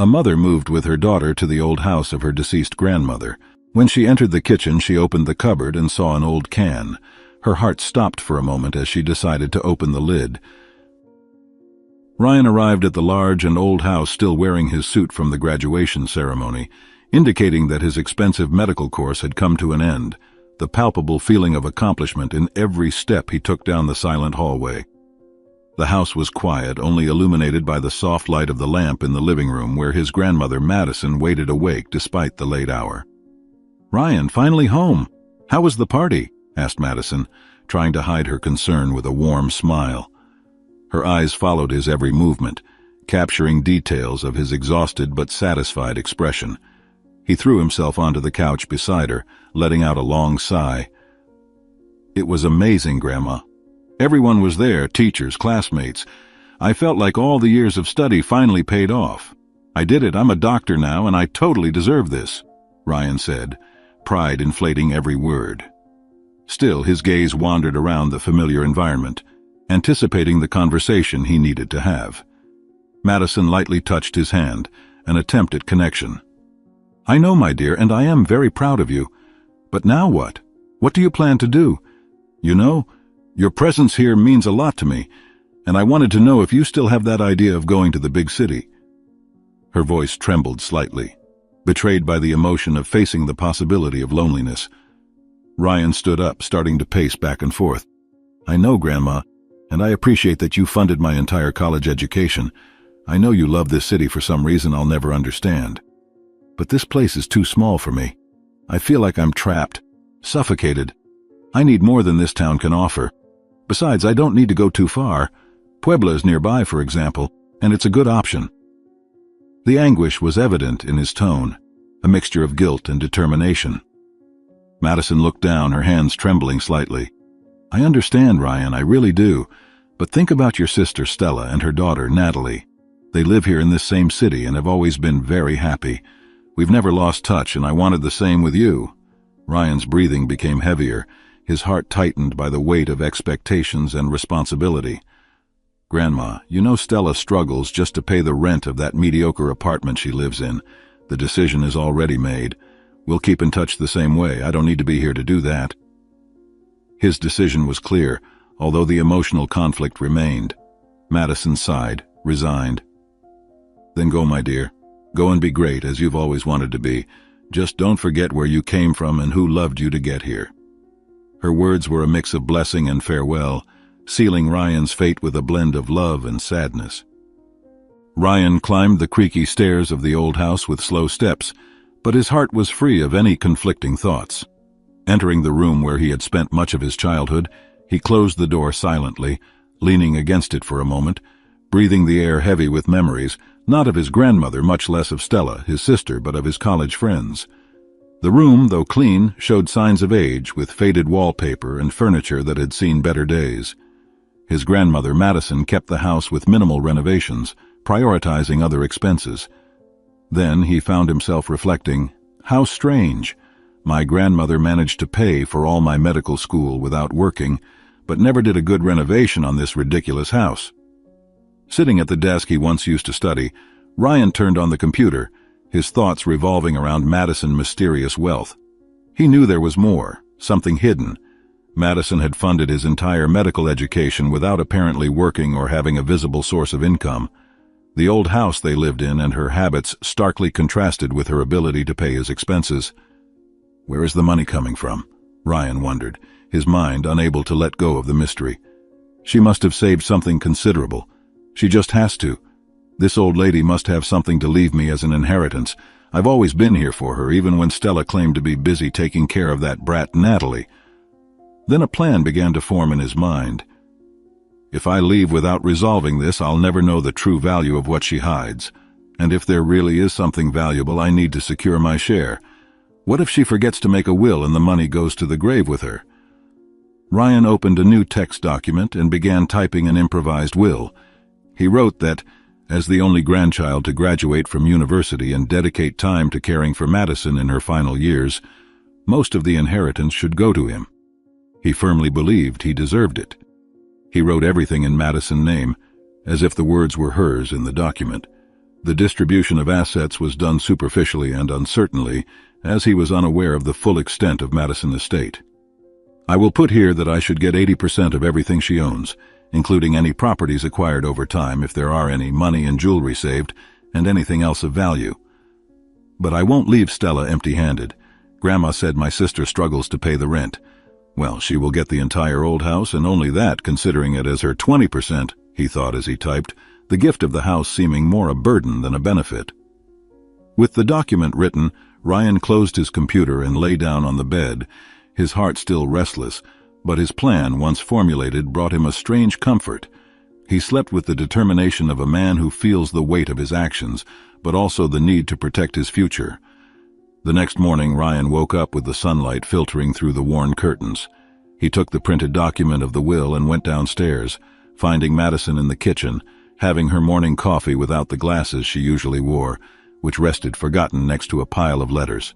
A mother moved with her daughter to the old house of her deceased grandmother. When she entered the kitchen, she opened the cupboard and saw an old can. Her heart stopped for a moment as she decided to open the lid. Ryan arrived at the large and old house still wearing his suit from the graduation ceremony, indicating that his expensive medical course had come to an end, the palpable feeling of accomplishment in every step he took down the silent hallway. The house was quiet, only illuminated by the soft light of the lamp in the living room where his grandmother Madison waited awake despite the late hour. "Ryan, finally home. How was the party?" asked Madison, trying to hide her concern with a warm smile. Her eyes followed his every movement, capturing details of his exhausted but satisfied expression. He threw himself onto the couch beside her, letting out a long sigh. "It was amazing, Grandma. Everyone was there, teachers, classmates. I felt like all the years of study finally paid off. I did it, I'm a doctor now, and I totally deserve this," Ryan said, pride inflating every word. Still, his gaze wandered around the familiar environment, anticipating the conversation he needed to have. Madison lightly touched his hand, an attempt at connection. "I know, my dear, and I am very proud of you. But now what? What do you plan to do? You know, your presence here means a lot to me, and I wanted to know if you still have that idea of going to the big city." Her voice trembled slightly, betrayed by the emotion of facing the possibility of loneliness. Ryan stood up, starting to pace back and forth. "I know, Grandma, and I appreciate that you funded my entire college education. I know you love this city for some reason I'll never understand. But this place is too small for me. I feel like I'm trapped, suffocated. I need more than this town can offer. Besides, I don't need to go too far. Puebla is nearby, for example, and it's a good option." The anguish was evident in his tone, a mixture of guilt and determination. Madison looked down, her hands trembling slightly. "I understand, Ryan, I really do. But think about your sister Stella and her daughter Natalie. They live here in this same city and have always been very happy. We've never lost touch, and I wanted the same with you." Ryan's breathing became heavier, his heart tightened by the weight of expectations and responsibility. "Grandma, you know Stella struggles just to pay the rent of that mediocre apartment she lives in. The decision is already made. We'll keep in touch the same way. I don't need to be here to do that." His decision was clear, although the emotional conflict remained. Madison sighed, resigned. "Then go, my dear. Go and be great, as you've always wanted to be. Just don't forget where you came from and who loved you to get here." Her words were a mix of blessing and farewell, sealing Ryan's fate with a blend of love and sadness. Ryan climbed the creaky stairs of the old house with slow steps, but his heart was free of any conflicting thoughts. Entering the room where he had spent much of his childhood, he closed the door silently, leaning against it for a moment, breathing the air heavy with memories, not of his grandmother, much less of Stella, his sister, but of his college friends. The room, though clean, showed signs of age, with faded wallpaper and furniture that had seen better days. His grandmother, Madison, kept the house with minimal renovations, prioritizing other expenses. Then he found himself reflecting, "How strange. My grandmother managed to pay for all my medical school without working, but never did a good renovation on this ridiculous house." Sitting at the desk he once used to study, Ryan turned on the computer, his thoughts revolving around Madison's mysterious wealth. He knew there was more, something hidden. Madison had funded his entire medical education without apparently working or having a visible source of income. The old house they lived in and her habits starkly contrasted with her ability to pay his expenses. Where is the money coming from? Ryan wondered, his mind unable to let go of the mystery. She must have saved something considerable. She just has to. This old lady must have something to leave me as an inheritance. I've always been here for her, even when Stella claimed to be busy taking care of that brat Natalie. Then a plan began to form in his mind. If I leave without resolving this, I'll never know the true value of what she hides. And if there really is something valuable, I need to secure my share. What if she forgets to make a will and the money goes to the grave with her? Ryan opened a new text document and began typing an improvised will. He wrote that, as the only grandchild to graduate from university and dedicate time to caring for Madison in her final years, most of the inheritance should go to him. He firmly believed he deserved it. He wrote everything in Madison's name, as if the words were hers in the document. The distribution of assets was done superficially and uncertainly, as he was unaware of the full extent of Madison estate. I will put here that I should get 80% of everything she owns, including any properties acquired over time if there are any, money and jewelry saved, and anything else of value. But I won't leave Stella empty-handed. Grandma said my sister struggles to pay the rent. Well, she will get the entire old house, and only that, considering it as her 20%, he thought as he typed, the gift of the house seeming more a burden than a benefit. With the document written, Ryan closed his computer and lay down on the bed, his heart still restless, but his plan, once formulated, brought him a strange comfort. He slept with the determination of a man who feels the weight of his actions, but also the need to protect his future. The next morning, Ryan woke up with the sunlight filtering through the worn curtains. He took the printed document of the will and went downstairs, finding Madison in the kitchen, having her morning coffee without the glasses she usually wore, which rested forgotten next to a pile of letters.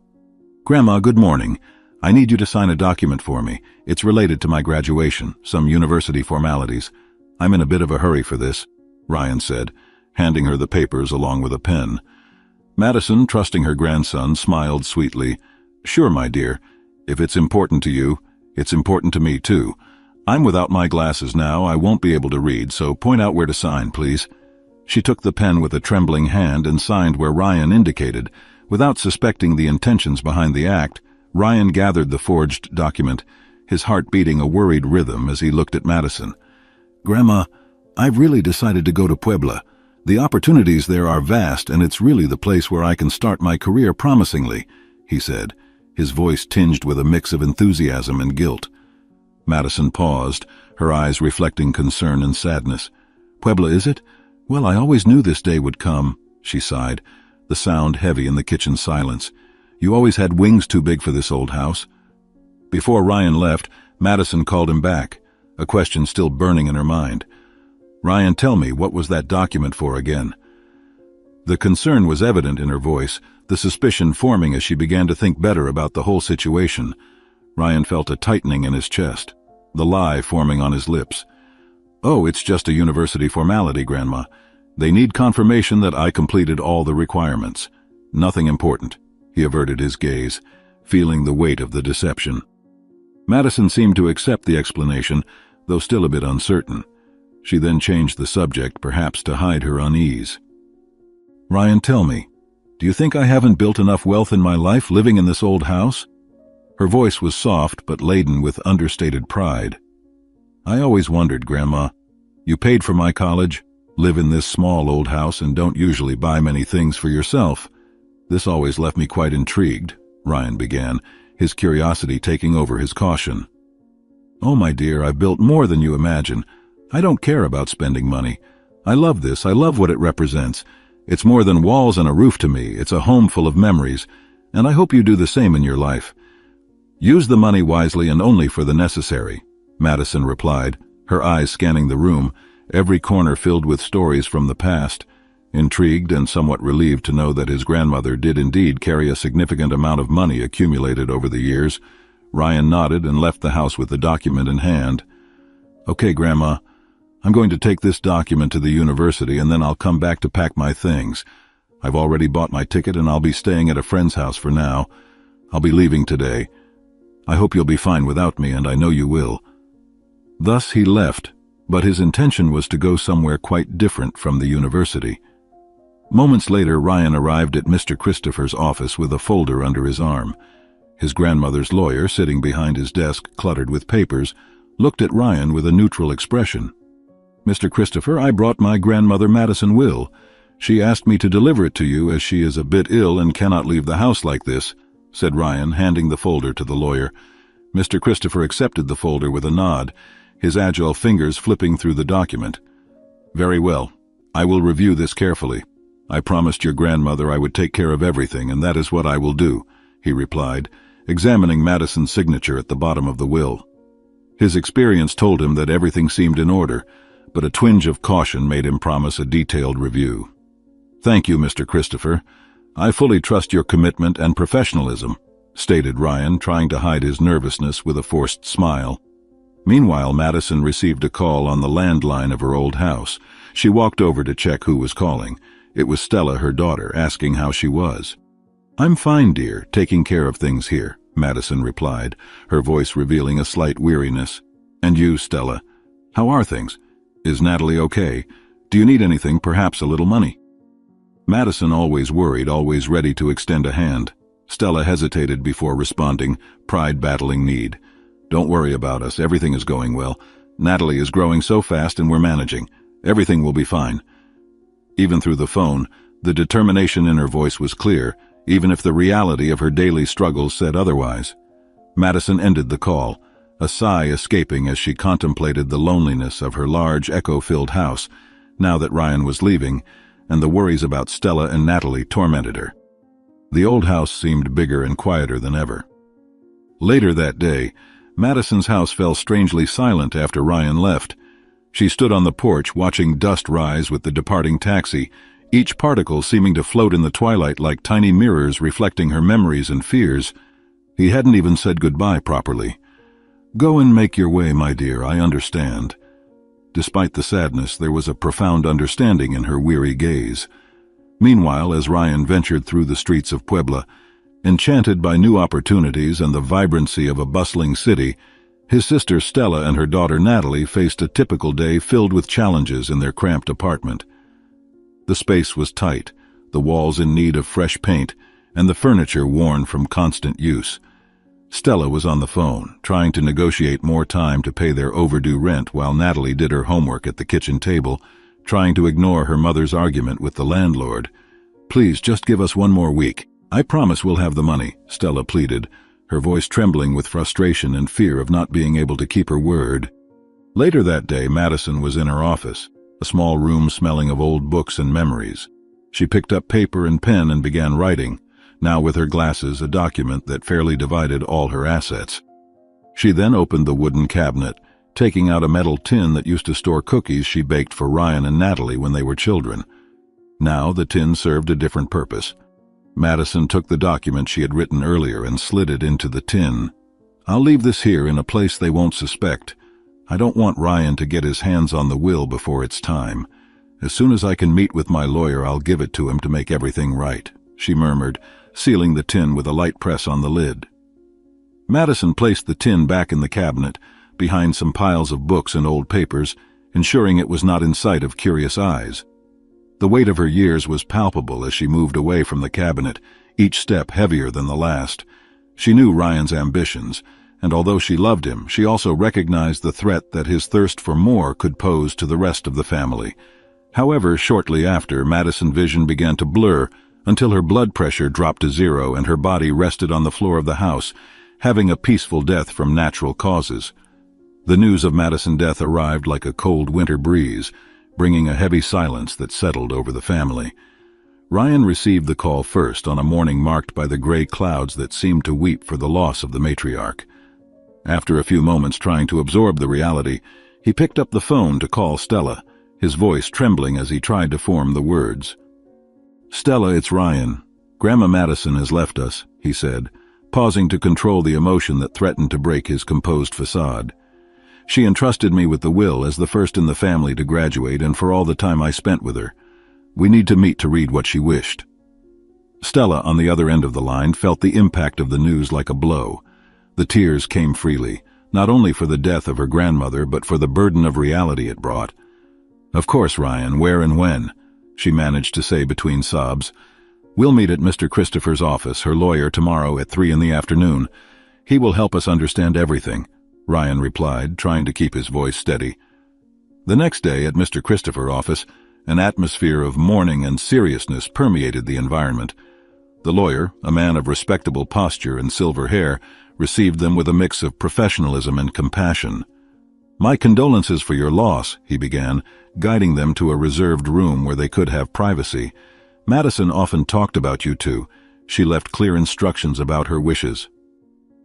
"Grandma, good morning. I need you to sign a document for me. It's related to my graduation, some university formalities. I'm in a bit of a hurry for this," Ryan said, handing her the papers along with a pen. Madison, trusting her grandson, smiled sweetly. "Sure, my dear. If it's important to you, it's important to me too. I'm without my glasses now. I won't be able to read, so point out where to sign, please." She took the pen with a trembling hand and signed where Ryan indicated. Without suspecting the intentions behind the act, Ryan gathered the forged document, his heart beating a worried rhythm as he looked at Madison. "Grandma, I've really decided to go to Puebla. The opportunities there are vast, and it's really the place where I can start my career promisingly," he said, his voice tinged with a mix of enthusiasm and guilt. Madison paused, her eyes reflecting concern and sadness. "Puebla, is it? Well, I always knew this day would come," she sighed, the sound heavy in the kitchen silence. "You always had wings too big for this old house." Before Ryan left, Madison called him back, a question still burning in her mind. "Ryan, tell me, what was that document for again?" The concern was evident in her voice, the suspicion forming as she began to think better about the whole situation. Ryan felt a tightening in his chest, the lie forming on his lips. "Oh, it's just a university formality, Grandma. They need confirmation that I completed all the requirements. Nothing important." He averted his gaze, feeling the weight of the deception. Madison seemed to accept the explanation, though still a bit uncertain. She then changed the subject, perhaps to hide her unease. "Ryan, tell me, do you think I haven't built enough wealth in my life living in this old house?" Her voice was soft but laden with understated pride. "I always wondered, Grandma. You paid for my college, live in this small old house, and don't usually buy many things for yourself. This always left me quite intrigued," Ryan began, his curiosity taking over his caution. "Oh, my dear, I've built more than you imagine. I don't care about spending money. I love this. I love what it represents. It's more than walls and a roof to me. It's a home full of memories, and I hope you do the same in your life." "Use the money wisely and only for the necessary," Madison replied, her eyes scanning the room, every corner filled with stories from the past. Intrigued and somewhat relieved to know that his grandmother did indeed carry a significant amount of money accumulated over the years, Ryan nodded and left the house with the document in hand. "Okay, Grandma. I'm going to take this document to the university, and then I'll come back to pack my things. I've already bought my ticket, and I'll be staying at a friend's house for now. I'll be leaving today. I hope you'll be fine without me, and I know you will." Thus he left, but his intention was to go somewhere quite different from the university. Moments later, Ryan arrived at Mr. Christopher's office with a folder under his arm. His grandmother's lawyer, sitting behind his desk cluttered with papers, looked at Ryan with a neutral expression. "Mr. Christopher, I brought my grandmother Madison Will. She asked me to deliver it to you as she is a bit ill and cannot leave the house like this," said Ryan, handing the folder to the lawyer. Mr. Christopher accepted the folder with a nod, his agile fingers flipping through the document. "Very well. I will review this carefully. I promised your grandmother I would take care of everything, and that is what I will do," he replied, examining Madison's signature at the bottom of the will. His experience told him that everything seemed in order, but a twinge of caution made him promise a detailed review. "Thank you, Mr. Christopher. I fully trust your commitment and professionalism," stated Ryan, trying to hide his nervousness with a forced smile. Meanwhile, Madison received a call on the landline of her old house. She walked over to check who was calling. It was Stella, her daughter, asking how she was. "I'm fine, dear, taking care of things here," Madison replied, her voice revealing a slight weariness. "And you, Stella? How are things? Is Natalie okay? Do you need anything, perhaps a little money?" Madison, always worried, always ready to extend a hand. Stella hesitated before responding, pride battling need. "Don't worry about us. Everything is going well. Natalie is growing so fast and we're managing. Everything will be fine." Even through the phone, the determination in her voice was clear, even if the reality of her daily struggles said otherwise. Madison ended the call, a sigh escaping as she contemplated the loneliness of her large, echo-filled house, now that Ryan was leaving, and the worries about Stella and Natalie tormented her. The old house seemed bigger and quieter than ever. Later that day, Madison's house fell strangely silent after Ryan left. She stood on the porch watching dust rise with the departing taxi, each particle seeming to float in the twilight like tiny mirrors reflecting her memories and fears. He hadn't even said goodbye properly. "Go and make your way, my dear, I understand." Despite the sadness, there was a profound understanding in her weary gaze. Meanwhile, as Ryan ventured through the streets of Puebla, enchanted by new opportunities and the vibrancy of a bustling city, his sister Stella and her daughter Natalie faced a typical day filled with challenges in their cramped apartment. The space was tight, the walls in need of fresh paint, and the furniture worn from constant use. Stella was on the phone, trying to negotiate more time to pay their overdue rent while Natalie did her homework at the kitchen table, trying to ignore her mother's argument with the landlord. "Please, just give us one more week. I promise we'll have the money," Stella pleaded, her voice trembling with frustration and fear of not being able to keep her word. Later that day, Madison was in her office, a small room smelling of old books and memories. She picked up paper and pen and began writing, now with her glasses, a document that fairly divided all her assets. She then opened the wooden cabinet, taking out a metal tin that used to store cookies she baked for Ryan and Natalie when they were children. Now the tin served a different purpose. Madison took the document she had written earlier and slid it into the tin. "I'll leave this here in a place they won't suspect. I don't want Ryan to get his hands on the will before it's time. As soon as I can meet with my lawyer, I'll give it to him to make everything right," she murmured, sealing the tin with a light press on the lid. Madison placed the tin back in the cabinet, behind some piles of books and old papers, ensuring it was not in sight of curious eyes. The weight of her years was palpable as she moved away from the cabinet, each step heavier than the last. She knew Ryan's ambitions, and although she loved him, she also recognized the threat that his thirst for more could pose to the rest of the family. However, shortly after, Madison's vision began to blur until her blood pressure dropped to 0 and her body rested on the floor of the house, having a peaceful death from natural causes. The news of Madison's death arrived like a cold winter breeze, bringing a heavy silence that settled over the family. Ryan received the call first on a morning marked by the gray clouds that seemed to weep for the loss of the matriarch. After a few moments trying to absorb the reality, he picked up the phone to call Stella, his voice trembling as he tried to form the words. "Stella, it's Ryan. Grandma Madison has left us," he said, pausing to control the emotion that threatened to break his composed facade. "She entrusted me with the will as the first in the family to graduate and for all the time I spent with her. We need to meet to read what she wished." Stella, on the other end of the line, felt the impact of the news like a blow. The tears came freely, not only for the death of her grandmother, but for the burden of reality it brought. "Of course, Ryan, where and when?" she managed to say between sobs. "We'll meet at Mr. Christopher's office, her lawyer, tomorrow at 3 in the afternoon. He will help us understand everything," Ryan replied, trying to keep his voice steady. The next day at Mr. Christopher's office, an atmosphere of mourning and seriousness permeated the environment. The lawyer, a man of respectable posture and silver hair, received them with a mix of professionalism and compassion. "My condolences for your loss," he began, guiding them to a reserved room where they could have privacy. "Madison often talked about you two. She left clear instructions about her wishes."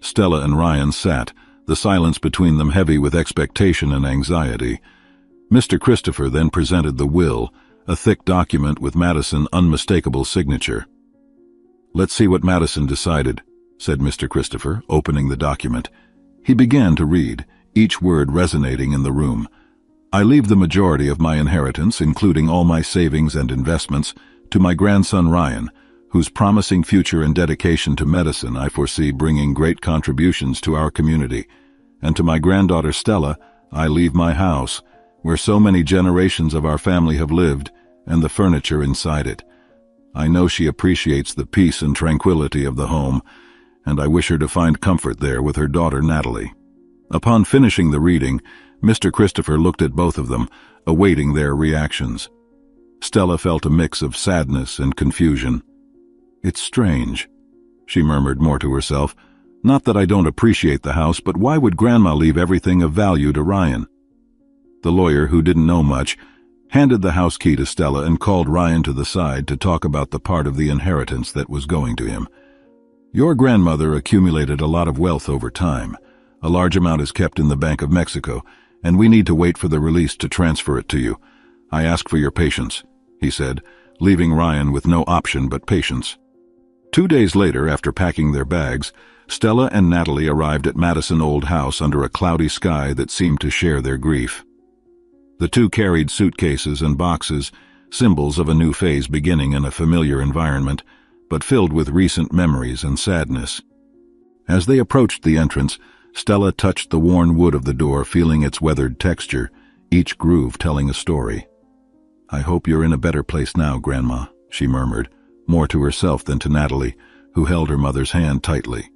Stella and Ryan sat, the silence between them heavy with expectation and anxiety. Mr. Christopher then presented the will, a thick document with Madison's unmistakable signature. "Let's see what Madison decided," said Mr. Christopher, opening the document. He began to read, each word resonating in the room. "I leave the majority of my inheritance, including all my savings and investments, To my grandson Ryan, whose promising future and dedication to medicine I foresee bringing great contributions to our community. And to my granddaughter Stella, I leave my house, where so many generations of our family have lived, and the furniture inside it. I know she appreciates the peace and tranquility of the home, and I wish her to find comfort there with her daughter Natalie." Upon finishing the reading, Mr. Christopher looked at both of them, awaiting their reactions. Stella felt a mix of sadness and confusion. "It's strange," she murmured more to herself. "Not that I don't appreciate the house, but why would Grandma leave everything of value to Ryan?" The lawyer, who didn't know much, handed the house key to Stella and called Ryan to the side to talk about the part of the inheritance that was going to him. "Your grandmother accumulated a lot of wealth over time. A large amount is kept in the Bank of Mexico, and we need to wait for the release to transfer it to you. I ask for your patience," he said, leaving Ryan with no option but patience. 2 days later, after packing their bags, Stella and Natalie arrived at Madison Old House under a cloudy sky that seemed to share their grief. The two carried suitcases and boxes, symbols of a new phase beginning in a familiar environment, but filled with recent memories and sadness. As they approached the entrance, Stella touched the worn wood of the door, feeling its weathered texture, each groove telling a story. "I hope you're in a better place now, Grandma," she murmured, more to herself than to Natalie, who held her mother's hand tightly.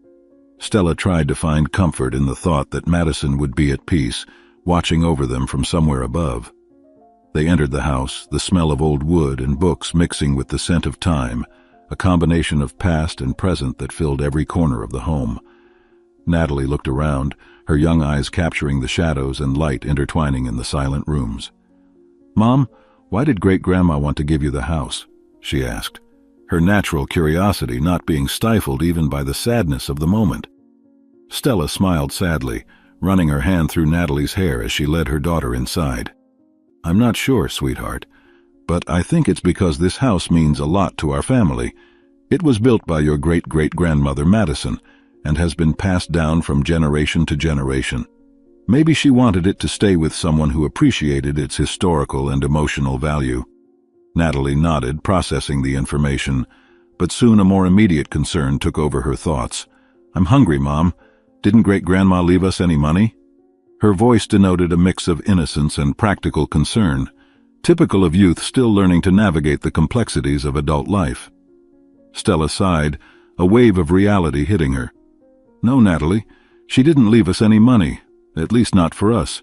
Stella tried to find comfort in the thought that Madison would be at peace, watching over them from somewhere above. They entered the house, the smell of old wood and books mixing with the scent of time, a combination of past and present that filled every corner of the home. Natalie looked around, her young eyes capturing the shadows and light intertwining in the silent rooms. "Mom, why did Great-Grandma want to give you the house?" she asked, her natural curiosity not being stifled even by the sadness of the moment. Stella smiled sadly, running her hand through Natalie's hair as she led her daughter inside. "I'm not sure, sweetheart, but I think it's because this house means a lot to our family. It was built by your great-great-grandmother Madison, and has been passed down from generation to generation. Maybe she wanted it to stay with someone who appreciated its historical and emotional value." Natalie nodded, processing the information, but soon a more immediate concern took over her thoughts. "I'm hungry, Mom. Didn't Great-Grandma leave us any money?" Her voice denoted a mix of innocence and practical concern, typical of youth still learning to navigate the complexities of adult life. Stella sighed, a wave of reality hitting her. "No, Natalie, she didn't leave us any money, at least not for us.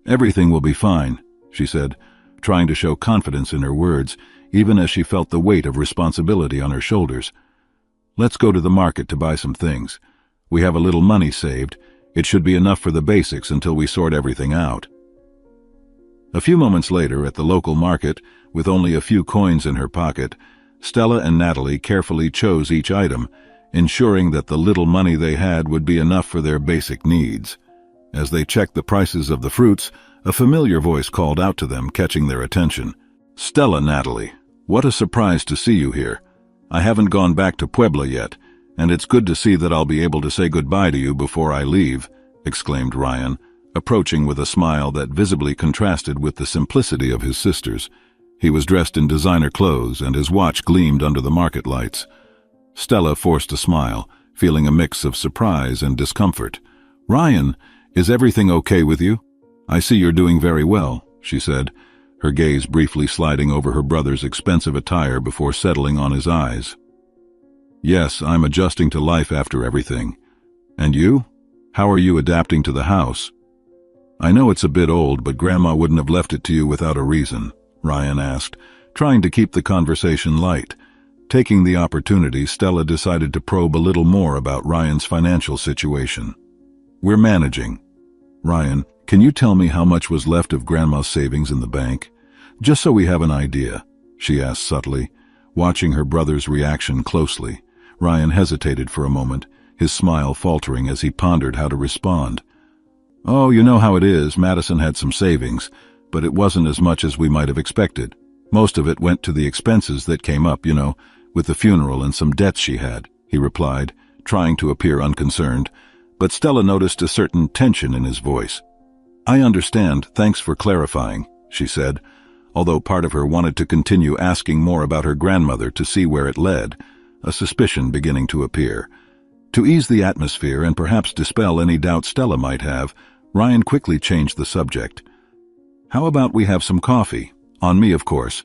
Everything will be fine," she said, trying to show confidence in her words, even as she felt the weight of responsibility on her shoulders. "Let's go to the market to buy some things. We have a little money saved. It should be enough for the basics until we sort everything out." A few moments later, at the local market, with only a few coins in her pocket, Stella and Natalie carefully chose each item, ensuring that the little money they had would be enough for their basic needs. As they checked the prices of the fruits, a familiar voice called out to them, catching their attention. "Stella, Natalie, what a surprise to see you here. I haven't gone back to Puebla yet, and it's good to see that I'll be able to say goodbye to you before I leave," exclaimed Ryan, approaching with a smile that visibly contrasted with the simplicity of his sisters. He was dressed in designer clothes, and his watch gleamed under the market lights. Stella forced a smile, feeling a mix of surprise and discomfort. "Ryan, is everything okay with you? I see you're doing very well," she said, her gaze briefly sliding over her brother's expensive attire before settling on his eyes. "Yes, I'm adjusting to life after everything. And you? How are you adapting to the house?" "I know it's a bit old, but Grandma wouldn't have left it to you without a reason," Ryan asked, trying to keep the conversation light. Taking the opportunity, Stella decided to probe a little more about Ryan's financial situation. "We're managing. Ryan, can you tell me how much was left of Grandma's savings in the bank? Just so we have an idea," she asked subtly, watching her brother's reaction closely. Ryan hesitated for a moment, his smile faltering as he pondered how to respond. "Oh, you know how it is. Madison had some savings, but it wasn't as much as we might have expected. Most of it went to the expenses that came up, with the funeral and some debts she had," he replied, trying to appear unconcerned, but Stella noticed a certain tension in his voice. "I understand, thanks for clarifying," she said, although part of her wanted to continue asking more about her grandmother to see where it led, a suspicion beginning to appear. To ease the atmosphere and perhaps dispel any doubt Stella might have, Ryan quickly changed the subject. "How about we have some coffee? On me, of course.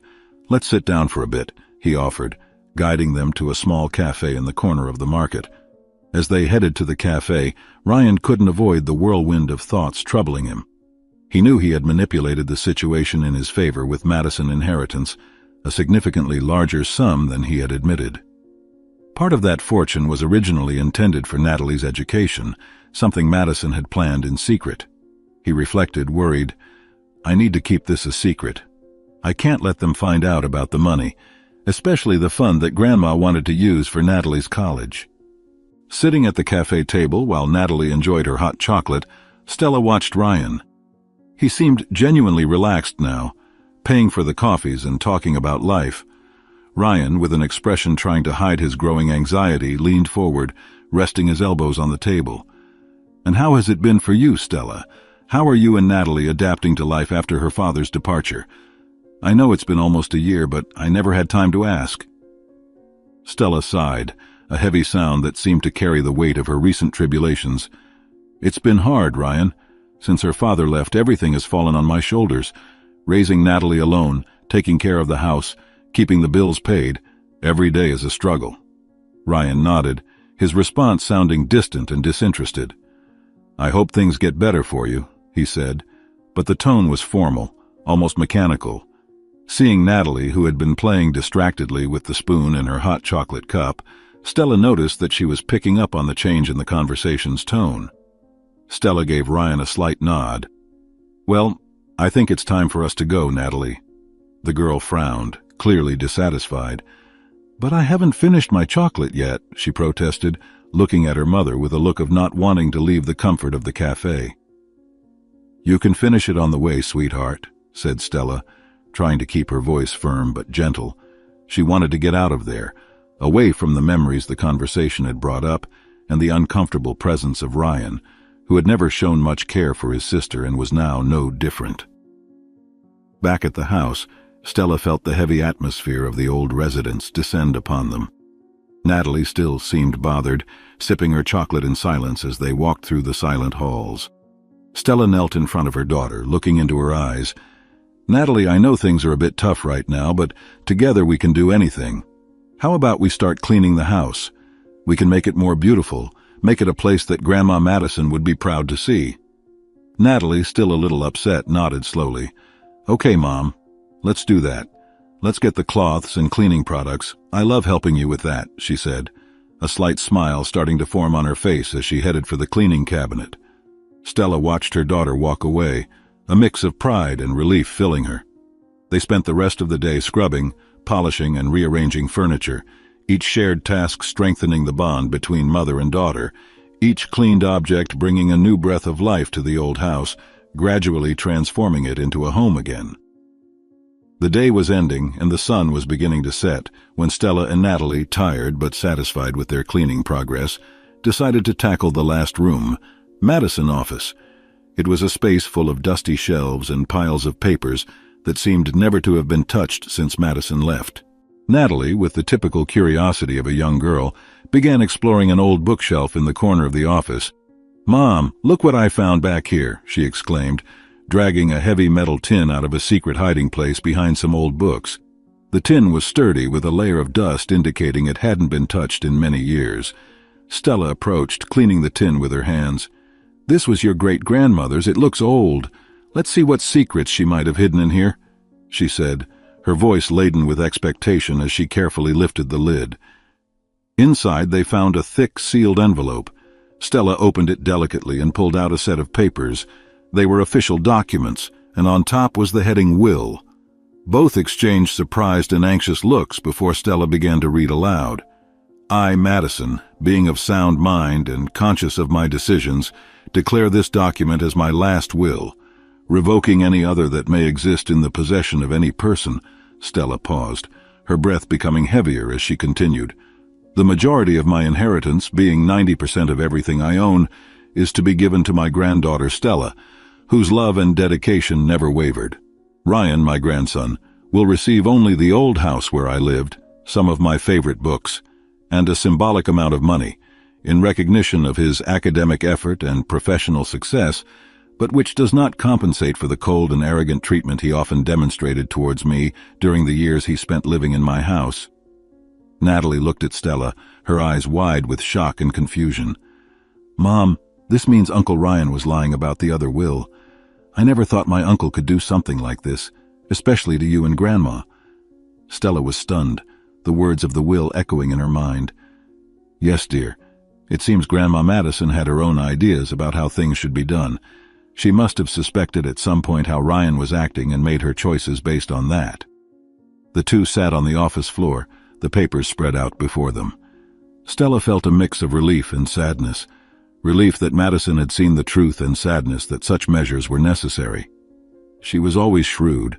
Let's sit down for a bit," he offered, guiding them to a small cafe in the corner of the market. As they headed to the cafe, Ryan couldn't avoid the whirlwind of thoughts troubling him. He knew he had manipulated the situation in his favor with Madison inheritance, a significantly larger sum than he had admitted. Part of that fortune was originally intended for Natalie's education, something Madison had planned in secret. He reflected, worried, "I need to keep this a secret. I can't let them find out about the money, especially the fund that Grandma wanted to use for Natalie's college." Sitting at the cafe table while Natalie enjoyed her hot chocolate, Stella watched Ryan. He seemed genuinely relaxed now, paying for the coffees and talking about life. Ryan, with an expression trying to hide his growing anxiety, leaned forward, resting his elbows on the table. "And how has it been for you, Stella? How are you and Natalie adapting to life after her father's departure? I know it's been almost a year, but I never had time to ask." Stella sighed, a heavy sound that seemed to carry the weight of her recent tribulations. "It's been hard, Ryan. Since her father left, everything has fallen on my shoulders. Raising Natalie alone, taking care of the house, keeping the bills paid, every day is a struggle." Ryan nodded, his response sounding distant and disinterested. "I hope things get better for you," he said, but the tone was formal, almost mechanical. Seeing Natalie, who had been playing distractedly with the spoon in her hot chocolate cup, Stella noticed that she was picking up on the change in the conversation's tone. Stella gave Ryan a slight nod. "Well, I think it's time for us to go, Natalie." The girl frowned, clearly dissatisfied. "But I haven't finished my chocolate yet," she protested, looking at her mother with a look of not wanting to leave the comfort of the cafe. "You can finish it on the way, sweetheart," said Stella, trying to keep her voice firm but gentle. She wanted to get out of there, away from the memories the conversation had brought up and the uncomfortable presence of Ryan, who had never shown much care for his sister and was now no different. Back at the house, Stella felt the heavy atmosphere of the old residence descend upon them. Natalie still seemed bothered, sipping her chocolate in silence as they walked through the silent halls. Stella knelt in front of her daughter, looking into her eyes. "Natalie, I know things are a bit tough right now, but together we can do anything. How about we start cleaning the house? We can make it more beautiful, make it a place that Grandma Madison would be proud to see." Natalie, still a little upset, nodded slowly. "Okay, Mom, let's do that. Let's get the cloths and cleaning products. I love helping you with that," she said, a slight smile starting to form on her face as she headed for the cleaning cabinet. Stella watched her daughter walk away, a mix of pride and relief filling her. They spent the rest of the day scrubbing, polishing, and rearranging furniture, each shared task strengthening the bond between mother and daughter, each cleaned object bringing a new breath of life to the old house, gradually transforming it into a home again. The day was ending and the sun was beginning to set when Stella and Natalie, tired but satisfied with their cleaning progress, decided to tackle the last room, Madison office. It was a space full of dusty shelves and piles of papers that seemed never to have been touched since Madison left. Natalie, with the typical curiosity of a young girl, began exploring an old bookshelf in the corner of the office. "Mom, look what I found back here," she exclaimed, dragging a heavy metal tin out of a secret hiding place behind some old books. The tin was sturdy, with a layer of dust indicating it hadn't been touched in many years. Stella approached, cleaning the tin with her hands. "This was your great-grandmother's. It looks old. Let's see what secrets she might have hidden in here," she said, her voice laden with expectation as she carefully lifted the lid. Inside they found a thick, sealed envelope. Stella opened it delicately and pulled out a set of papers. They were official documents, and on top was the heading Will. Both exchanged surprised and anxious looks before Stella began to read aloud. "I, Madison, being of sound mind and conscious of my decisions, declare this document as my last will, revoking any other that may exist in the possession of any person." Stella paused, her breath becoming heavier as she continued. "The majority of my inheritance, being 90% of everything I own, is to be given to my granddaughter Stella, whose love and dedication never wavered. Ryan, my grandson, will receive only the old house where I lived, some of my favorite books, and a symbolic amount of money, in recognition of his academic effort and professional success, but which does not compensate for the cold and arrogant treatment he often demonstrated towards me during the years he spent living in my house. Natalie looked at Stella, her eyes wide with shock and confusion. "Mom, this means Uncle Ryan was lying about the other will. I never thought my uncle could do something like this, especially to you and Grandma." Stella was stunned, the words of the will echoing in her mind. "Yes, dear. It seems Grandma Madison had her own ideas about how things should be done. She must have suspected at some point how Ryan was acting and made her choices based on that." The two sat on the office floor, the papers spread out before them. Stella felt a mix of relief and sadness. Relief that Madison had seen the truth, and sadness that such measures were necessary. She was always shrewd.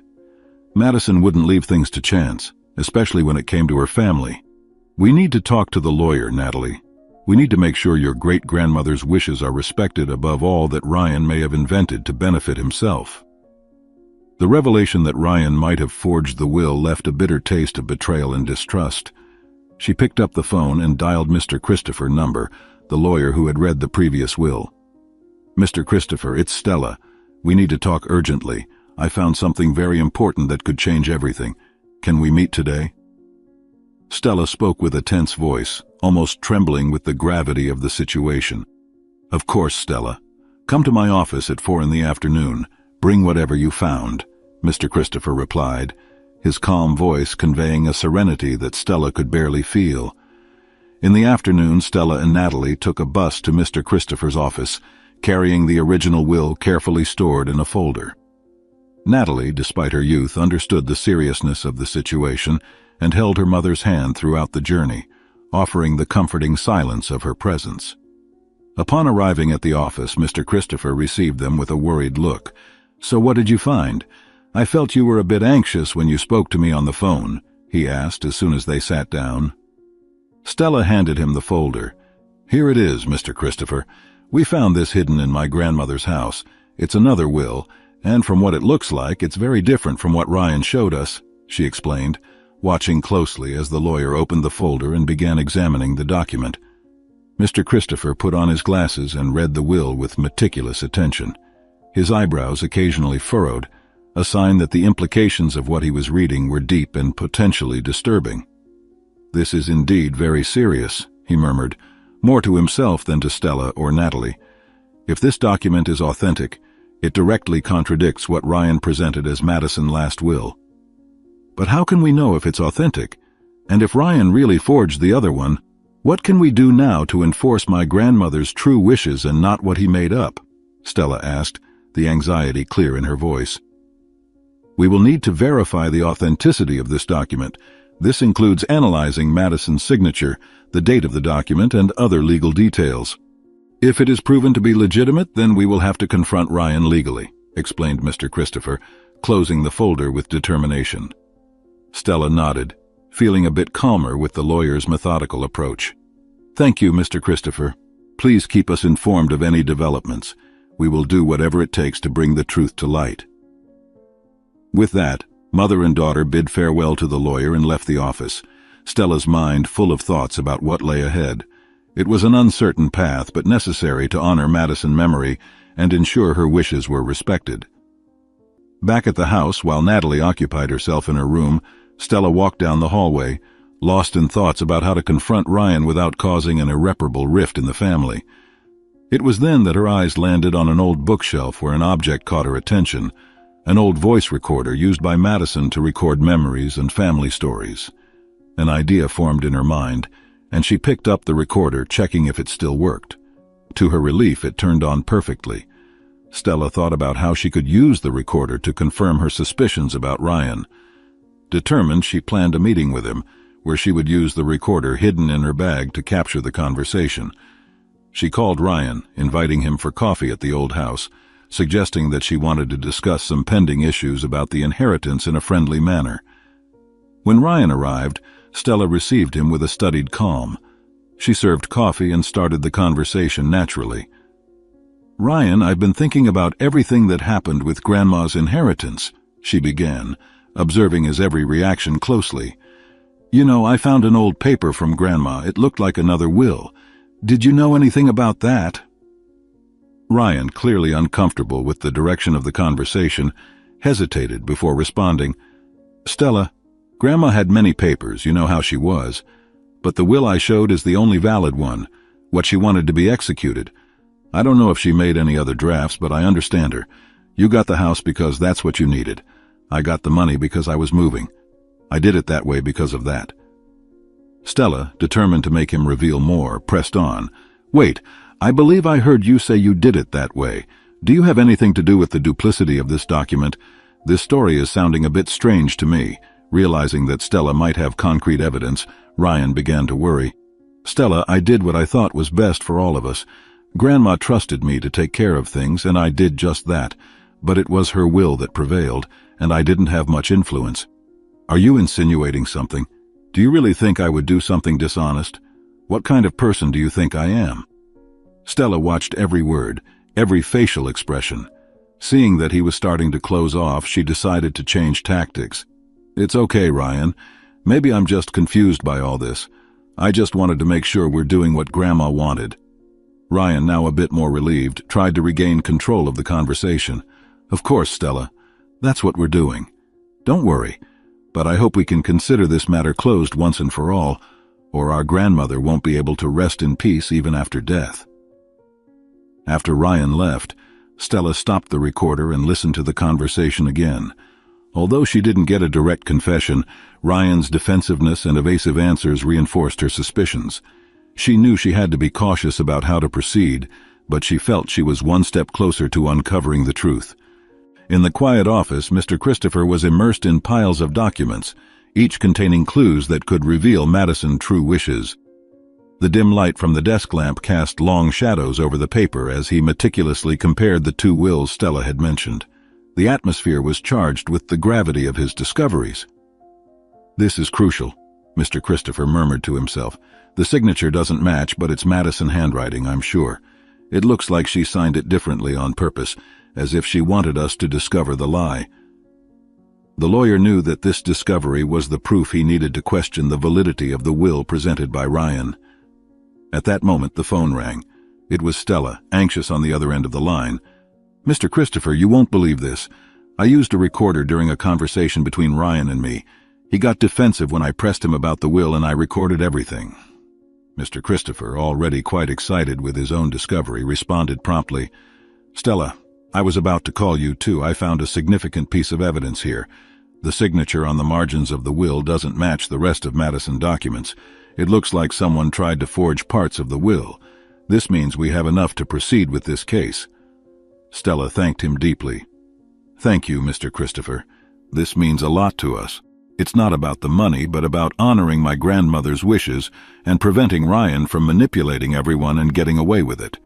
Madison wouldn't leave things to chance, especially when it came to her family. "We need to talk to the lawyer, Natalie. We need to make sure your great-grandmother's wishes are respected above all that Ryan may have invented to benefit himself." The revelation that Ryan might have forged the will left a bitter taste of betrayal and distrust. She picked up the phone and dialed Mr. Christopher Number, the lawyer who had read the previous will. "Mr. Christopher, it's Stella. We need to talk urgently. I found something very important that could change everything. Can we meet today?" Stella spoke with a tense voice, almost trembling with the gravity of the situation. "Of course, Stella. Come to my office at 4 p.m. Bring whatever you found," Mr. Christopher replied, his calm voice conveying a serenity that Stella could barely feel. In the afternoon, Stella and Natalie took a bus to Mr. Christopher's office, carrying the original will carefully stored in a folder. Natalie, despite her youth, understood the seriousness of the situation and held her mother's hand throughout the journey, offering the comforting silence of her presence. Upon arriving at the office, Mr. Christopher received them with a worried look. "So what did you find? I felt you were a bit anxious when you spoke to me on the phone," he asked as soon as they sat down. Stella handed him the folder. "Here it is, Mr. Christopher. We found this hidden in my grandmother's house. It's another will, and from what it looks like, it's very different from what Ryan showed us," she explained, watching closely as the lawyer opened the folder and began examining the document. Mr. Christopher put on his glasses and read the will with meticulous attention. His eyebrows occasionally furrowed, a sign that the implications of what he was reading were deep and potentially disturbing. "This is indeed very serious," he murmured, more to himself than to Stella or Natalie. "If this document is authentic, it directly contradicts what Ryan presented as Madison's last will. But how can we know if it's authentic? And if Ryan really forged the other one, what can we do now to enforce my grandmother's true wishes and not what he made up?" Stella asked, the anxiety clear in her voice. "We will need to verify the authenticity of this document. This includes analyzing Madison's signature, the date of the document, and other legal details. If it is proven to be legitimate, then we will have to confront Ryan legally," explained Mr. Christopher, closing the folder with determination. Stella nodded, feeling a bit calmer with the lawyer's methodical approach. "Thank you, Mr. Christopher. Please keep us informed of any developments. We will do whatever it takes to bring the truth to light." With that, mother and daughter bid farewell to the lawyer and left the office, Stella's mind full of thoughts about what lay ahead. It was an uncertain path, but necessary to honor Madison's memory and ensure her wishes were respected. Back at the house, while Natalie occupied herself in her room, Stella walked down the hallway, lost in thoughts about how to confront Ryan without causing an irreparable rift in the family. It was then that her eyes landed on an old bookshelf where an object caught her attention, an old voice recorder used by Madison to record memories and family stories. An idea formed in her mind, and she picked up the recorder, checking if it still worked. To her relief, it turned on perfectly. Stella thought about how she could use the recorder to confirm her suspicions about Ryan. Determined, she planned a meeting with him, where she would use the recorder hidden in her bag to capture the conversation. She called Ryan, inviting him for coffee at the old house, suggesting that she wanted to discuss some pending issues about the inheritance in a friendly manner. When Ryan arrived, Stella received him with a studied calm. She served coffee and started the conversation naturally. "Ryan, I've been thinking about everything that happened with Grandma's inheritance," she began, observing his every reaction closely. "You know, I found an old paper from Grandma. It looked like another will. Did you know anything about that?" Ryan, clearly uncomfortable with the direction of the conversation, hesitated before responding. "Stella, Grandma had many papers, you know how she was. But the will I showed is the only valid one, what she wanted to be executed. I don't know if she made any other drafts, but I understand her. You got the house because that's what you needed. I got the money because I was moving. I did it that way because of that." Stella, determined to make him reveal more, pressed on. "Wait, I believe I heard you say you did it that way. Do you have anything to do with the duplicity of this document? This story is sounding a bit strange to me." Realizing that Stella might have concrete evidence, Ryan began to worry. "Stella, I did what I thought was best for all of us. Grandma trusted me to take care of things, and I did just that. But it was her will that prevailed, and I didn't have much influence." "Are you insinuating something? Do you really think I would do something dishonest? What kind of person do you think I am?" Stella watched every word, every facial expression. Seeing that he was starting to close off, she decided to change tactics. "It's okay, Ryan. Maybe I'm just confused by all this. I just wanted to make sure we're doing what Grandma wanted." Ryan, now a bit more relieved, tried to regain control of the conversation. "Of course, Stella. That's what we're doing. Don't worry. But I hope we can consider this matter closed once and for all, or our grandmother won't be able to rest in peace even after death." After Ryan left, Stella stopped the recorder and listened to the conversation again. Although she didn't get a direct confession, Ryan's defensiveness and evasive answers reinforced her suspicions. She knew she had to be cautious about how to proceed, but she felt she was one step closer to uncovering the truth. In the quiet office, Mr. Christopher was immersed in piles of documents, each containing clues that could reveal Madison's true wishes. The dim light from the desk lamp cast long shadows over the paper as he meticulously compared the two wills Stella had mentioned. The atmosphere was charged with the gravity of his discoveries. "This is crucial," Mr. Christopher murmured to himself. "The signature doesn't match, but it's Madison handwriting, I'm sure. It looks like she signed it differently on purpose, as if she wanted us to discover the lie." The lawyer knew that this discovery was the proof he needed to question the validity of the will presented by Ryan. At that moment, the phone rang. It was Stella, anxious on the other end of the line. "Mr. Christopher, you won't believe this. I used a recorder during a conversation between Ryan and me. He got defensive when I pressed him about the will, and I recorded everything." Mr. Christopher, already quite excited with his own discovery, responded promptly. "Stella, I was about to call you too. I found a significant piece of evidence here. The signature on the margins of the will doesn't match the rest of Madison documents. It looks like someone tried to forge parts of the will. This means we have enough to proceed with this case." Stella thanked him deeply. "Thank you, Mr. Christopher. This means a lot to us. It's not about the money, but about honoring my grandmother's wishes and preventing Ryan from manipulating everyone and getting away with it."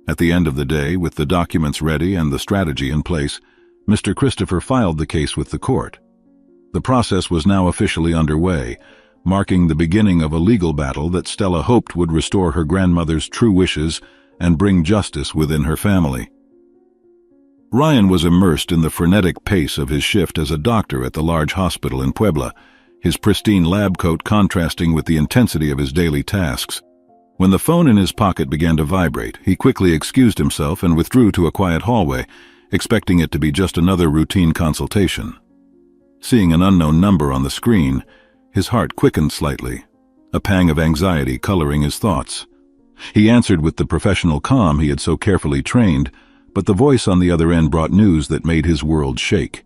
At the end of the day, with the documents ready and the strategy in place, Mr. Christopher filed the case with the court. The process was now officially underway, marking the beginning of a legal battle that Stella hoped would restore her grandmother's true wishes and bring justice within her family. Ryan was immersed in the frenetic pace of his shift as a doctor at the large hospital in Puebla, his pristine lab coat contrasting with the intensity of his daily tasks. When the phone in his pocket began to vibrate, he quickly excused himself and withdrew to a quiet hallway, expecting it to be just another routine consultation. Seeing an unknown number on the screen, his heart quickened slightly, a pang of anxiety coloring his thoughts. He answered with the professional calm he had so carefully trained, but the voice on the other end brought news that made his world shake.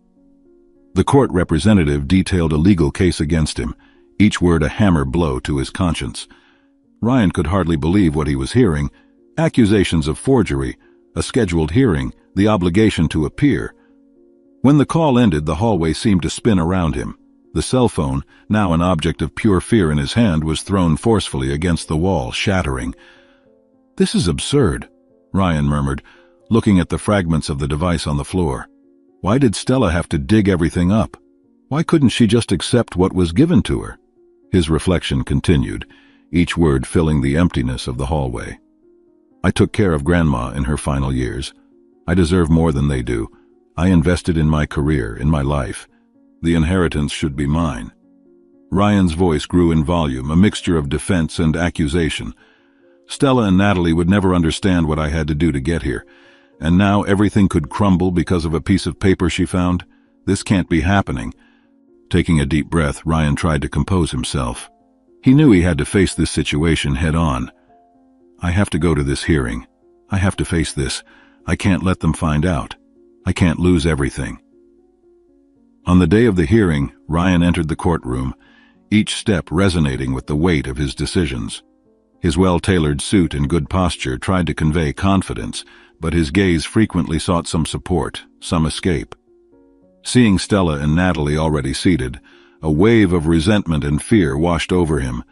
The court representative detailed a legal case against him, each word a hammer blow to his conscience. Ryan could hardly believe what he was hearing. Accusations of forgery, a scheduled hearing, the obligation to appear. When the call ended, the hallway seemed to spin around him. The cell phone, now an object of pure fear in his hand, was thrown forcefully against the wall, shattering. "This is absurd," Ryan murmured, looking at the fragments of the device on the floor. Why did Stella have to dig everything up? Why couldn't she just accept what was given to her? His reflection continued, each word filling the emptiness of the hallway. "I took care of Grandma in her final years. I deserve more than they do. I invested in my career, in my life. The inheritance should be mine." Ryan's voice grew in volume, a mixture of defense and accusation. "Stella and Natalie would never understand what I had to do to get here. And now everything could crumble because of a piece of paper she found? This can't be happening." Taking a deep breath, Ryan tried to compose himself. He knew he had to face this situation head on. "I have to go to this hearing. I have to face this. I can't let them find out. I can't lose everything." On the day of the hearing, Ryan entered the courtroom, each step resonating with the weight of his decisions. His well-tailored suit and good posture tried to convey confidence, but his gaze frequently sought some support, some escape. Seeing Stella and Natalie already seated, a wave of resentment and fear washed over him.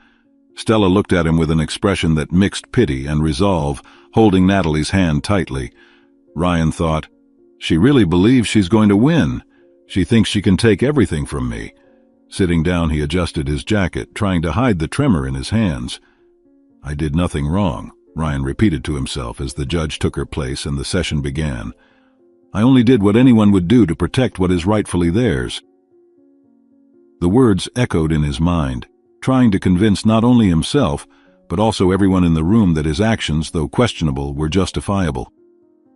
Stella looked at him with an expression that mixed pity and resolve, holding Natalie's hand tightly. Ryan thought, "She really believes she's going to win. She thinks she can take everything from me." Sitting down, he adjusted his jacket, trying to hide the tremor in his hands. "I did nothing wrong," Ryan repeated to himself as the judge took her place and the session began. "I only did what anyone would do to protect what is rightfully theirs." The words echoed in his mind, trying to convince not only himself, but also everyone in the room that his actions, though questionable, were justifiable.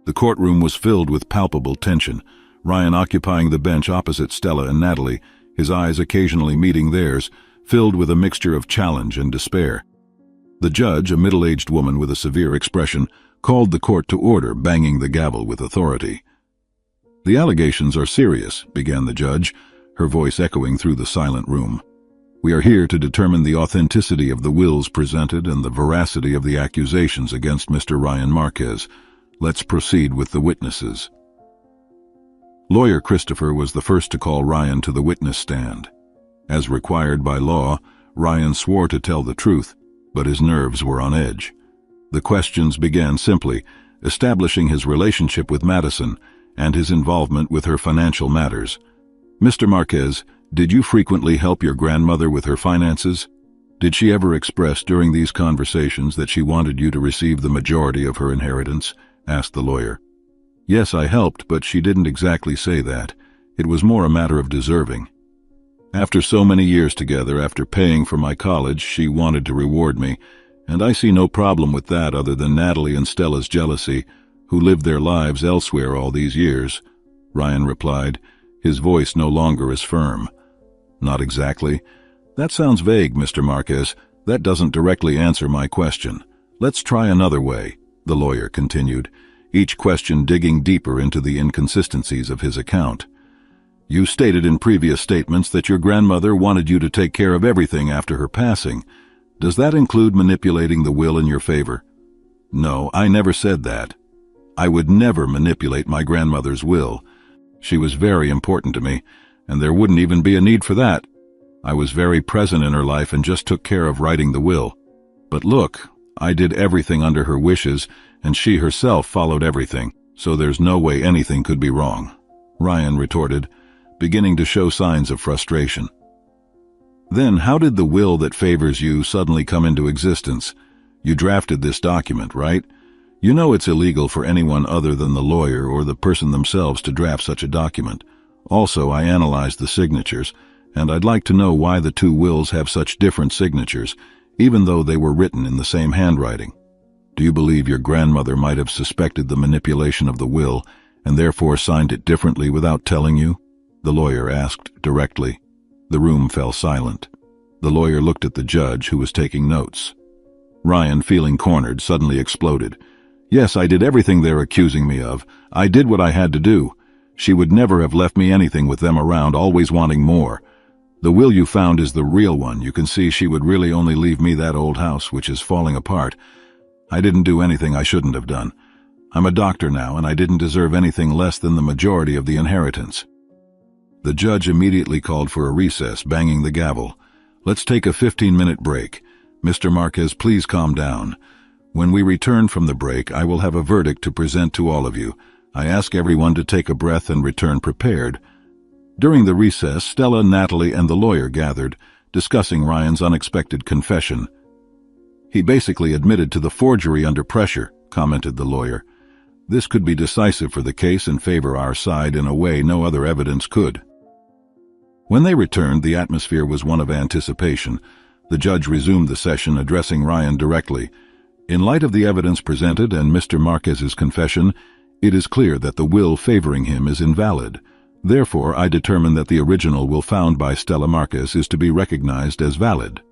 The courtroom was filled with palpable tension, Ryan occupying the bench opposite Stella and Natalie, his eyes occasionally meeting theirs, filled with a mixture of challenge and despair. The judge, a middle-aged woman with a severe expression, called the court to order, banging the gavel with authority. "The allegations are serious," began the judge, her voice echoing through the silent room. "We are here to determine the authenticity of the wills presented and the veracity of the accusations against Mr. Ryan Marquez. Let's proceed with the witnesses." Lawyer Christopher was the first to call Ryan to the witness stand. As required by law, Ryan swore to tell the truth, but his nerves were on edge. The questions began simply, establishing his relationship with Madison and his involvement with her financial matters. "Mr. Marquez, did you frequently help your grandmother with her finances? Did she ever express during these conversations that she wanted you to receive the majority of her inheritance?" asked the lawyer. "Yes, I helped, but she didn't exactly say that. It was more a matter of deserving. After so many years together, after paying for my college, she wanted to reward me, and I see no problem with that other than Natalie and Stella's jealousy, who lived their lives elsewhere all these years," Ryan replied, his voice no longer as firm. "Not exactly. That sounds vague, Mr. Marquez. That doesn't directly answer my question. Let's try another way," the lawyer continued, each question digging deeper into the inconsistencies of his account. "You stated in previous statements that your grandmother wanted you to take care of everything after her passing. Does that include manipulating the will in your favor?" "No, I never said that. I would never manipulate my grandmother's will. She was very important to me, and there wouldn't even be a need for that. I was very present in her life and just took care of writing the will. But look, I did everything under her wishes, and she herself followed everything, so there's no way anything could be wrong," Ryan retorted, beginning to show signs of frustration. "Then how did the will that favors you suddenly come into existence? You drafted this document, right? You know it's illegal for anyone other than the lawyer or the person themselves to draft such a document. Also, I analyzed the signatures, and I'd like to know why the two wills have such different signatures, even though they were written in the same handwriting. Do you believe your grandmother might have suspected the manipulation of the will and therefore signed it differently without telling you?" the lawyer asked directly. The room fell silent. The lawyer looked at the judge, who was taking notes. Ryan, feeling cornered, suddenly exploded. "Yes, I did everything they're accusing me of. I did what I had to do. She would never have left me anything with them around, always wanting more. The will you found is the real one. You can see she would really only leave me that old house, which is falling apart. I didn't do anything I shouldn't have done. I'm a doctor now, and I didn't deserve anything less than the majority of the inheritance." The judge immediately called for a recess, banging the gavel. "Let's take a 15-minute break. Mr. Marquez, please calm down. When we return from the break, I will have a verdict to present to all of you. I ask everyone to take a breath and return prepared." During the recess, Stella, Natalie, and the lawyer gathered, discussing Ryan's unexpected confession. "He basically admitted to the forgery under pressure," commented the lawyer. This could be decisive for the case and favor our side in a way no other evidence could. When they returned, the atmosphere was one of anticipation. The judge resumed the session, addressing Ryan directly. In light of the evidence presented and Mr. Marquez's confession, it is clear that the will favoring him is invalid. Therefore, I determine that the original will found by Stella Marquez is to be recognized as valid.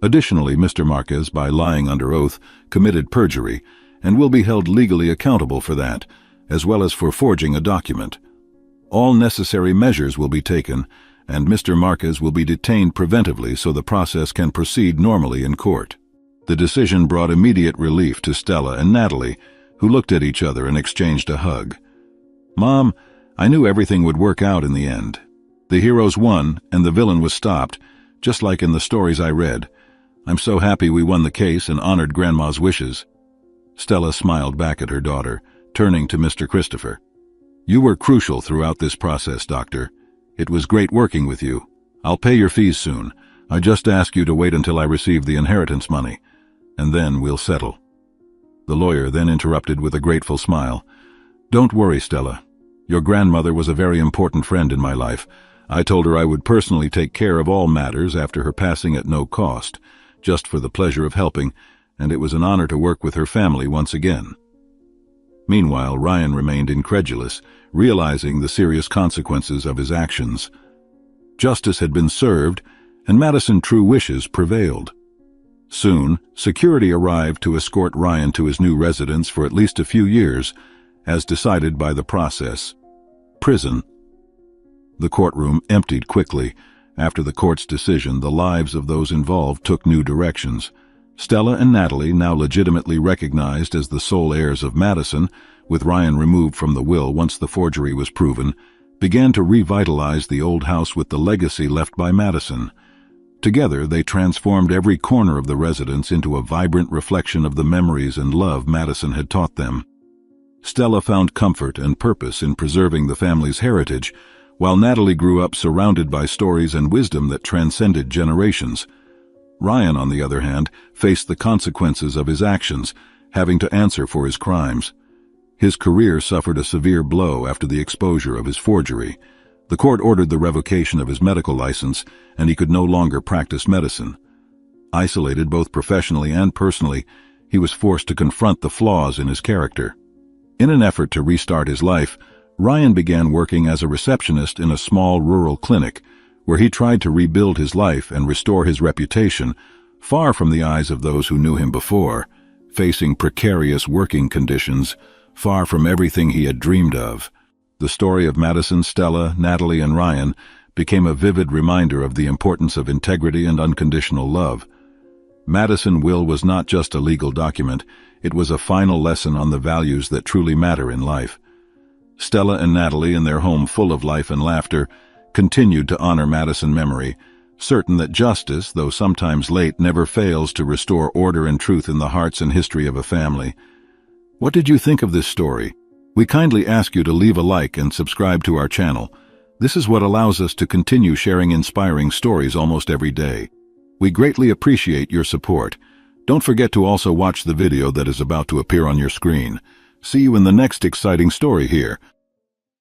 Additionally, Mr. Marquez, by lying under oath, committed perjury and will be held legally accountable for that, as well as for forging a document. All necessary measures will be taken, and Mr. Marquez will be detained preventively so the process can proceed normally in court. The decision brought immediate relief to Stella and Natalie, who looked at each other and exchanged a hug. "Mom, I knew everything would work out in the end. The heroes won, and the villain was stopped, just like in the stories I read. I'm so happy we won the case and honored Grandma's wishes." Stella smiled back at her daughter, turning to Mr. Christopher. "You were crucial throughout this process, Doctor. It was great working with you. I'll pay your fees soon. I just ask you to wait until I receive the inheritance money, and then we'll settle." The lawyer then interrupted with a grateful smile. "Don't worry, Stella. Your grandmother was a very important friend in my life. I told her I would personally take care of all matters after her passing at no cost, just for the pleasure of helping, and it was an honor to work with her family once again." Meanwhile, Ryan remained incredulous, realizing the serious consequences of his actions. Justice had been served, and Madison's true wishes prevailed. Soon, security arrived to escort Ryan to his new residence for at least a few years, as decided by the process. Prison. The courtroom emptied quickly. After the court's decision, the lives of those involved took new directions. Stella and Natalie, now legitimately recognized as the sole heirs of Madison, with Ryan removed from the will once the forgery was proven, began to revitalize the old house with the legacy left by Madison. Together, they transformed every corner of the residence into a vibrant reflection of the memories and love Madison had taught them. Stella found comfort and purpose in preserving the family's heritage, while Natalie grew up surrounded by stories and wisdom that transcended generations. Ryan, on the other hand, faced the consequences of his actions, having to answer for his crimes. His career suffered a severe blow after the exposure of his forgery. The court ordered the revocation of his medical license, and he could no longer practice medicine. Isolated both professionally and personally, he was forced to confront the flaws in his character. In an effort to restart his life, Ryan began working as a receptionist in a small rural clinic, where he tried to rebuild his life and restore his reputation, far from the eyes of those who knew him before, facing precarious working conditions, far from everything he had dreamed of. The story of Madison, Stella, Natalie, and Ryan became a vivid reminder of the importance of integrity and unconditional love. Madison's will was not just a legal document, it was a final lesson on the values that truly matter in life. Stella and Natalie, in their home full of life and laughter, continued to honor Madison's memory, certain that justice, though sometimes late, never fails to restore order and truth in the hearts and history of a family. What did you think of this story? We kindly ask you to leave a like and subscribe to our channel. This is what allows us to continue sharing inspiring stories almost every day. We greatly appreciate your support. Don't forget to also watch the video that is about to appear on your screen. See you in the next exciting story here